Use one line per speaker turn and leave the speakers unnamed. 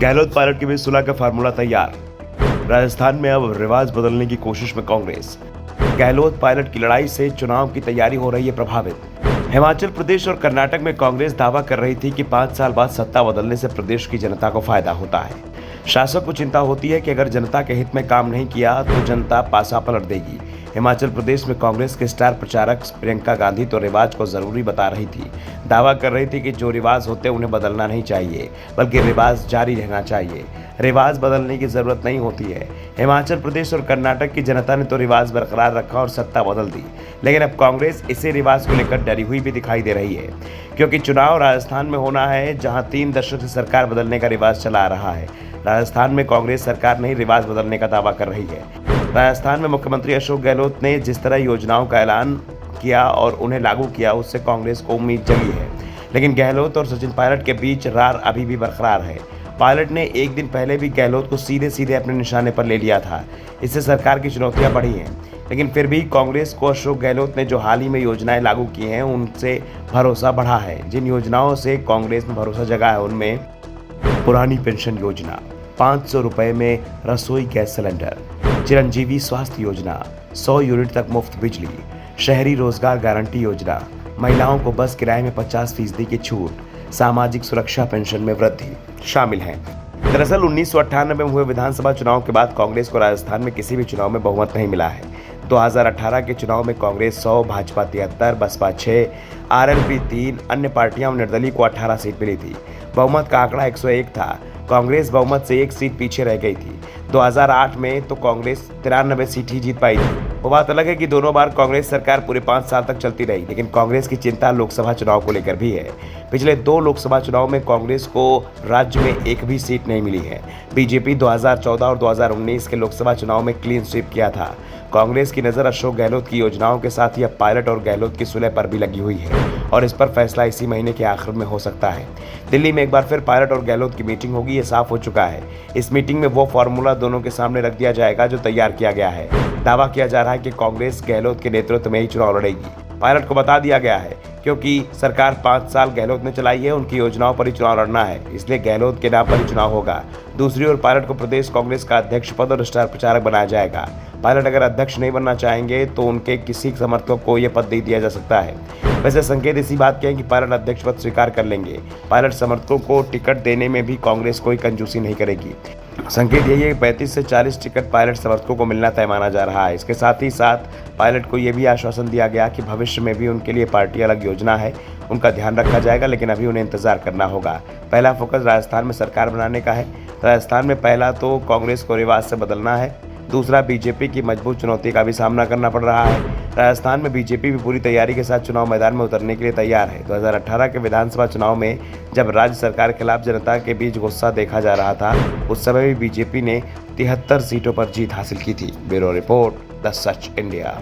Gehlot pilot के बीच सुलह का formula तैयार। राजस्थान में अब रिवाज बदलने की कोशिश में कांग्रेस। गहलोत पायलट की लड़ाई से चुनाव की तैयारी हो रही है प्रभावित। हिमाचल प्रदेश और कर्नाटक में कांग्रेस दावा कर रही थी कि 5 साल बाद सत्ता बदलने से प्रदेश की जनता को फायदा होता है। शासक को चिंता होती है कि अगर जनता के हित में काम नहीं किया तो जनता पासा पलट देगी। हिमाचल प्रदेश में कांग्रेस के स्टार प्रचारक प्रियंका गांधी तो रिवाज को जरूरी बता रही थी। दावा कर रही थी कि जो रिवाज होते उन्हें बदलना नहीं चाहिए, बल्कि रिवाज जारी रहना चाहिए। रिवाज बदलने की जरूरत नहीं होती है। हिमाचल प्रदेश और कर्नाटक की जनता ने तो रिवाज बरकरार रखा और सत्ता बदल दी, लेकिन अब कांग्रेस इसी रिवाज को लेकर डरी हुई भी दिखाई दे रही है, क्योंकि चुनाव राजस्थान में होना है, जहां 3 दशक से सरकार बदलने का रिवाज चला आ रहा है। राजस्थान में कांग्रेस सरकार नहीं रिवाज बदलने का दावा कर रही है। राजस्थान में मुख्यमंत्री अशोक गहलोत ने जिस तरह योजनाओं का ऐलान किया और उन्हें लागू किया, उससे कांग्रेस को उम्मीद जगी है, लेकिन गहलोत और सचिन पायलट के बीच रार अभी भी बरकरार है। पायलट ने एक दिन पहले भी गहलोत को सीधे सीधे अपने निशाने पर ले लिया था। इससे सरकार की चुनौतियां बढ़ी हैं, लेकिन फिर भी कांग्रेस को अशोक गहलोत ने जो हाल ही में योजनाएं लागू की हैं, उनसे भरोसा बढ़ा है। जिन योजनाओं से कांग्रेस में भरोसा जगा है, उनमें पुरानी पेंशन योजना, 500 रुपए में रसोई गैस सिलेंडर, चिरंजीवी स्वास्थ्य योजना, 100 यूनिट तक मुफ्त बिजली, शहरी रोजगार गारंटी योजना, महिलाओं को बस किराए में 50% की छूट, सामाजिक सुरक्षा पेंशन में वृद्धि शामिल हैं। दरअसल 1998 में हुए विधानसभा चुनाव के बाद कांग्रेस को राजस्थान में किसी भी चुनाव में बहुमत नहीं मिला है। 2018 के चुनाव में कांग्रेस 100, भाजपा 73, बसपा 6, आरएलपी 3, अन्य पार्टियां और निर्दलीय को 18 सीट मिली थी। बहुमत का आंकड़ा 101 था। कांग्रेस बहुमत से 1 सीट पीछे रह गई थी। 2008 में तो कांग्रेस 93 सीट ही जीत पाई थी। वो बात अलग है कि दोनों बार कांग्रेस सरकार पूरे 5 साल तक चलती रही, लेकिन कांग्रेस की चिंता लोकसभा चुनाव को लेकर भी है। पिछले 2 लोकसभा चुनाव में कांग्रेस को राज्य में एक भी सीट नहीं मिली है। बीजेपी 2014 और 2019 के लोकसभा चुनाव में क्लीन स्वीप किया था। कांग्रेस की नज़र अशोक गहलोत की योजनाओं के साथ ही अब पायलट और गहलोत की सुलह पर भी लगी हुई है, और इस पर फैसला इसी महीने के आखिर में हो सकता है। दिल्ली में एक बार फिर पायलट और गहलोत की मीटिंग होगी, ये साफ हो चुका है। इस मीटिंग में वो फॉर्मूला दोनों के सामने रख दिया जाएगा जो तैयार किया गया है। दावा किया जा रहा है कि कांग्रेस गहलोत के नेतृत्व में ही चुनाव लड़ेगी। पायलट को बता दिया गया है, क्योंकि सरकार 5 साल गहलोत ने चलाई है, उनकी योजनाओं पर ही चुनाव लड़ना है, इसलिए गहलोत के नाम पर ही चुनाव होगा। दूसरी ओर पायलट को प्रदेश कांग्रेस का अध्यक्ष पद और स्टार प्रचारक बनाया जाएगा। पायलट अगर अध्यक्ष नहीं बनना चाहेंगे तो उनके किसी समर्थक को यह पद दे दिया जा सकता है। वैसे संकेत इसी बात के हैं कि पायलट अध्यक्ष पद स्वीकार कर लेंगे। पायलट समर्थकों को टिकट देने में भी कांग्रेस कोई कंजूसी नहीं करेगी। संकेत यही है कि 35 से 40 टिकट पायलट समर्थकों को मिलना तय माना जा रहा है। इसके साथ ही साथ पायलट को यह भी आश्वासन दिया गया कि भविष्य में भी उनके लिए पार्टी अलग योजना है, उनका ध्यान रखा जाएगा, लेकिन अभी उन्हें इंतजार करना होगा। पहला फोकस राजस्थान में सरकार बनाने का है। राजस्थान में पहला तो कांग्रेस को रिवाज से बदलना है, दूसरा बीजेपी की मजबूत चुनौती का भी सामना करना पड़ रहा है। राजस्थान में बीजेपी भी पूरी तैयारी के साथ चुनाव मैदान में उतरने के लिए तैयार है। 2018 के विधानसभा चुनाव में जब राज्य सरकार के खिलाफ जनता के बीच गुस्सा देखा जा रहा था, उस समय भी बीजेपी ने 73 सीटों पर जीत हासिल की थी। Bureau report, the such India.